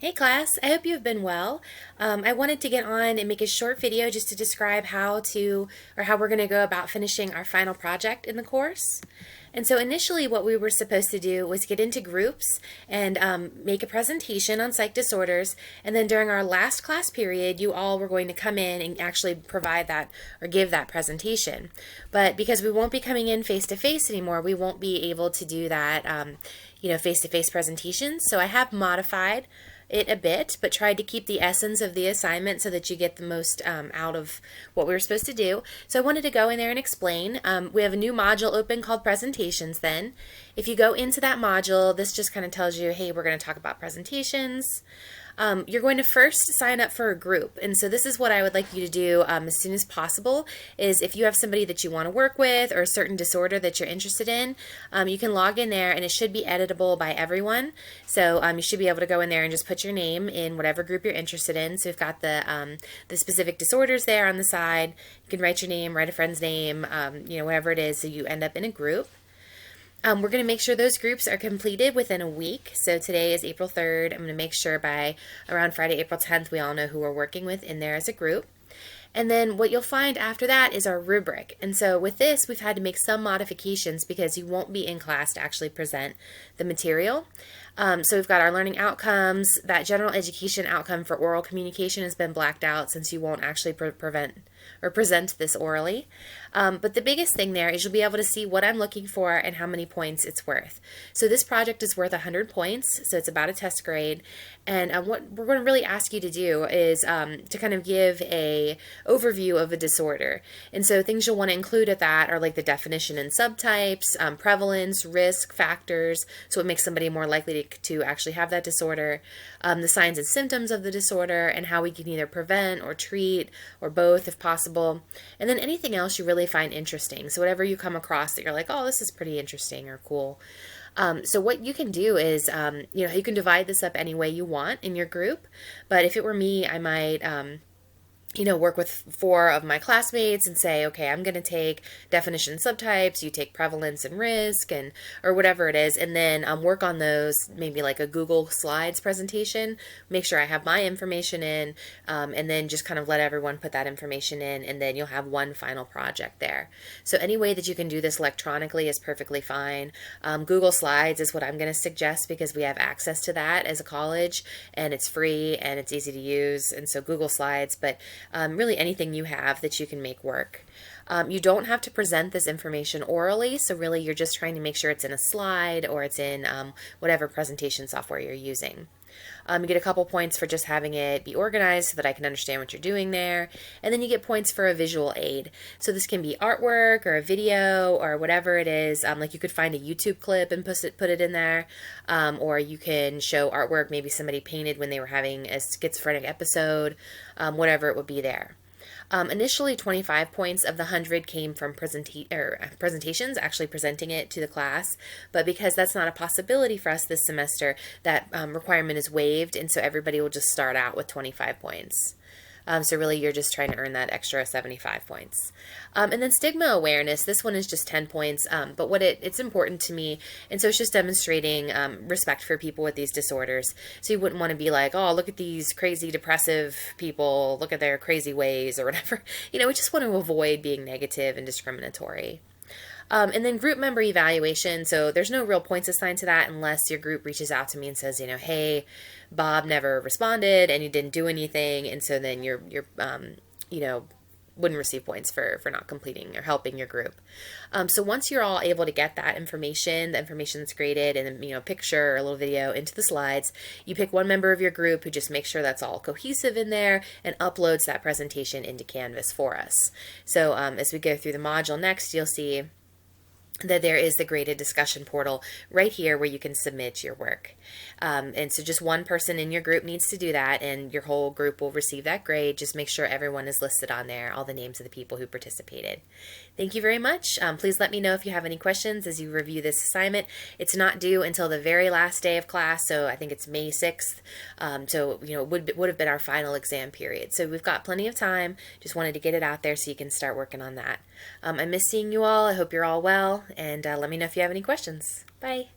Hey class, I hope you've been well. I wanted to get on and make a short video just to describe how we're going to go about finishing our final project in the course. And so initially what we were supposed to do was get into groups and make a presentation on psych disorders, and then during our last class period you all were going to come in and actually provide that or give that presentation. But because we won't be coming in face-to-face anymore, we won't be able to do that face-to-face presentations. So I have modified it a bit, but tried to keep the essence of the assignment so that you get the most out of what we were supposed to do. So I wanted to go in there and explain. We have a new module open called presentations then. If you go into that module, this just kind of tells you, hey, we're going to talk about presentations. You're going to first sign up for a group, and so this is what I would like you to do as soon as possible. Is if you have somebody that you want to work with or a certain disorder that you're interested in, you can log in there and it should be editable by everyone. So you should be able to go in there and just put your name in whatever group you're interested in. So we've got the specific disorders there on the side. You can write your name, write a friend's name, whatever it is, so you end up in a group. We're going to make sure those groups are completed within a week. So today is April 3rd. I'm going to make sure by around Friday, April 10th, we all know who we're working with in there as a group. And then what you'll find after that is our rubric. And so with this, we've had to make some modifications because you won't be in class to actually present the material. So we've got our learning outcomes. That general education outcome for oral communication has been blacked out since you won't actually present this orally. But the biggest thing there is you'll be able to see what I'm looking for and how many points it's worth. So this project is worth 100 points, so it's about a test grade. And what we're going to really ask you to do is to kind of give a overview of a disorder. And so things you'll want to include at that are like the definition and subtypes, prevalence, risk factors, so what makes somebody more likely to actually have that disorder, the signs and symptoms of the disorder, and how we can either prevent or treat or both if possible, and then anything else you really find interesting. So whatever you come across that you're like, oh, this is pretty interesting or cool. So what you can do is, you can divide this up any way you want in your group, but if it were me, I might work with 4 of my classmates and say, okay, I'm going to take definition subtypes, you take prevalence and risk, or whatever it is, and then work on those, maybe like a Google Slides presentation, make sure I have my information in, and then just kind of let everyone put that information in, and then you'll have one final project there. So any way that you can do this electronically is perfectly fine. Google Slides is what I'm going to suggest because we have access to that as a college, and it's free, and it's easy to use, and so Google Slides, but really anything you have that you can make work. You don't have to present this information orally, so really you're just trying to make sure it's in a slide or it's in whatever presentation software you're using. You get a couple points for just having it be organized so that I can understand what you're doing there, and then you get points for a visual aid. So this can be artwork or a video or whatever it is, like you could find a YouTube clip and put it in there, or you can show artwork maybe somebody painted when they were having a schizophrenic episode, whatever it would be there. Initially 25 points of the 100 came from presentations, actually presenting it to the class, but because that's not a possibility for us this semester, that requirement is waived, and so everybody will just start out with 25 points. So really you're just trying to earn that extra 75 points. And then stigma awareness, this one is just 10 points, but it's important to me, and so it's just demonstrating respect for people with these disorders. So you wouldn't want to be like, oh, look at these crazy depressive people, look at their crazy ways or whatever. We just want to avoid being negative and discriminatory. And then group member evaluation, so there's no real points assigned to that unless your group reaches out to me and says, hey, Bob never responded and you didn't do anything, and so then you're wouldn't receive points for not completing or helping your group. So once you're all able to get that information, the information that's graded, and then, a picture or a little video into the slides, you pick one member of your group who just makes sure that's all cohesive in there and uploads that presentation into Canvas for us. So as we go through the module next, you'll see that there is the graded discussion portal right here where you can submit your work. And so just one person in your group needs to do that, and your whole group will receive that grade. Just make sure everyone is listed on there, all the names of the people who participated. Thank you very much. Please let me know if you have any questions as you review this assignment. It's not due until the very last day of class, so I think it's May 6th. So it would have been our final exam period. So we've got plenty of time. Just wanted to get it out there so you can start working on that. I miss seeing you all. I hope you're all well, and let me know if you have any questions. Bye.